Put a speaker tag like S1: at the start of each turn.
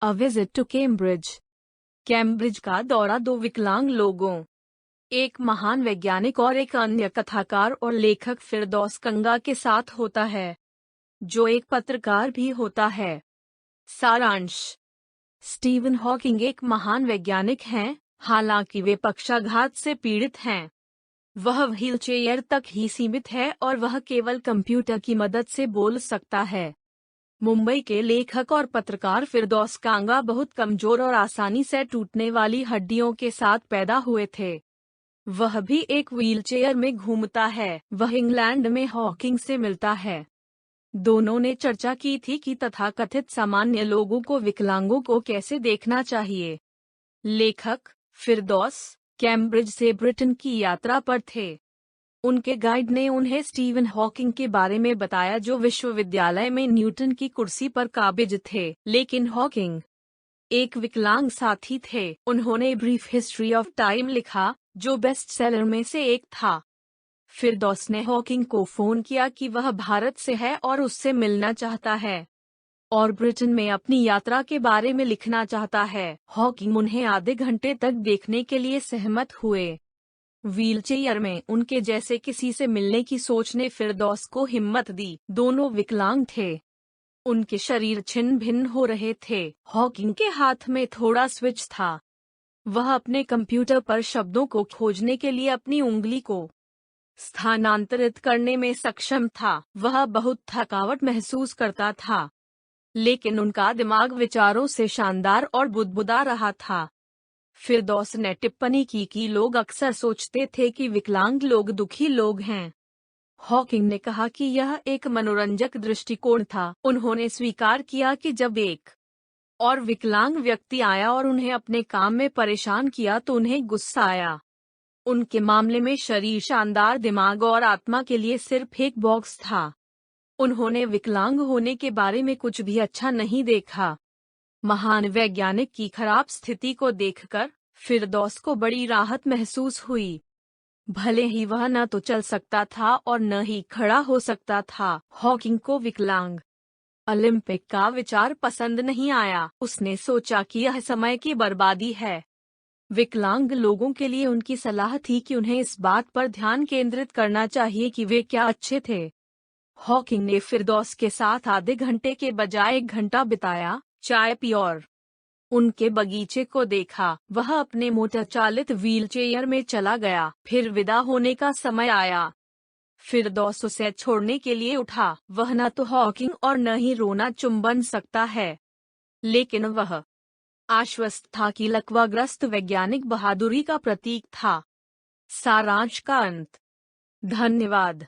S1: A visit to Cambridge. Cambridge का दौरा दो विकलांग लोगों, एक महान वैज्ञानिक और एक अन्य कथाकार और लेखक फिरदौस कंगा के साथ होता है, जो एक पत्रकार भी होता है। सारांश: स्टीवन हॉकिंग एक महान वैज्ञानिक हैं, हालांकि वे पक्षाघात से पीड़ित हैं। वह व्हीलचेयर तक ही सीमित है और वह केवल कंप्यूटर की मदद से बोल सकता है। मुंबई के लेखक और पत्रकार फिरदौस कांगा बहुत कमजोर और आसानी से टूटने वाली हड्डियों के साथ पैदा हुए थे। वह भी एक व्हीलचेयर में घूमता है। वह इंग्लैंड में हॉकिंग से मिलता है। दोनों ने चर्चा की थी कि तथाकथित सामान्य लोगों को विकलांगों को कैसे देखना चाहिए। लेखक फिरदौस कैम्ब्रिज से ब्रिटेन की यात्रा पर थे। उनके गाइड ने उन्हें स्टीवन हॉकिंग के बारे में बताया, जो विश्वविद्यालय में न्यूटन की कुर्सी पर काबिज थे, लेकिन हॉकिंग एक विकलांग साथी थे। उन्होंने ब्रीफ हिस्ट्री ऑफ टाइम लिखा, जो बेस्ट सेलर में से एक था। फिरदौस ने हॉकिंग को फोन किया कि वह भारत से है और उससे मिलना चाहता है और ब्रिटेन में अपनी यात्रा के बारे में लिखना चाहता है। हॉकिंग उन्हें आधे घंटे तक देखने के लिए सहमत हुए। व्हीलचेयर में उनके जैसे किसी से मिलने की सोच ने फिरदौस को हिम्मत दी। दोनों विकलांग थे। उनके शरीर छिन्न भिन्न हो रहे थे। हॉकिंग के हाथ में थोड़ा स्विच था। वह अपने कंप्यूटर पर शब्दों को खोजने के लिए अपनी उंगली को स्थानांतरित करने में सक्षम था। वह बहुत थकावट महसूस करता था, लेकिन उनका दिमाग विचारों से शानदार और बुदबुदा रहा था। फिरदौस ने टिप्पणी की कि लोग अक्सर सोचते थे कि विकलांग लोग दुखी लोग हैं। हॉकिंग ने कहा कि यह एक मनोरंजक दृष्टिकोण था। उन्होंने स्वीकार किया कि जब एक और विकलांग व्यक्ति आया और उन्हें अपने काम में परेशान किया तो उन्हें गुस्सा आया। उनके मामले में शरीर शानदार, दिमाग और आत्मा के लिए सिर्फ एक बॉक्स था। उन्होंने विकलांग होने के बारे में कुछ भी अच्छा नहीं देखा। महान वैज्ञानिक की खराब स्थिति को देखकर फिरदौस को बड़ी राहत महसूस हुई। भले ही वह न तो चल सकता था और न ही खड़ा हो सकता था। हॉकिंग को विकलांग ओलंपिक का विचार पसंद नहीं आया। उसने सोचा कि यह समय की बर्बादी है। विकलांग लोगों के लिए उनकी सलाह थी कि उन्हें इस बात पर ध्यान केंद्रित करना चाहिए कि वे क्या अच्छे थे। हॉकिंग ने फिरदौस के साथ आधे घंटे के बजाय 1 घंटा बिताया, चाय पी और उनके बगीचे को देखा। वह अपने मोटर चालित व्हीलचेयर में चला गया। फिर विदा होने का समय आया। फिरदौस उसे छोड़ने के लिए उठा। वह न तो हॉकिंग और न ही रोना चुंबन सकता है, लेकिन वह आश्वस्त था कि लकवाग्रस्त वैज्ञानिक बहादुरी का प्रतीक था। सारांश का अंत। धन्यवाद।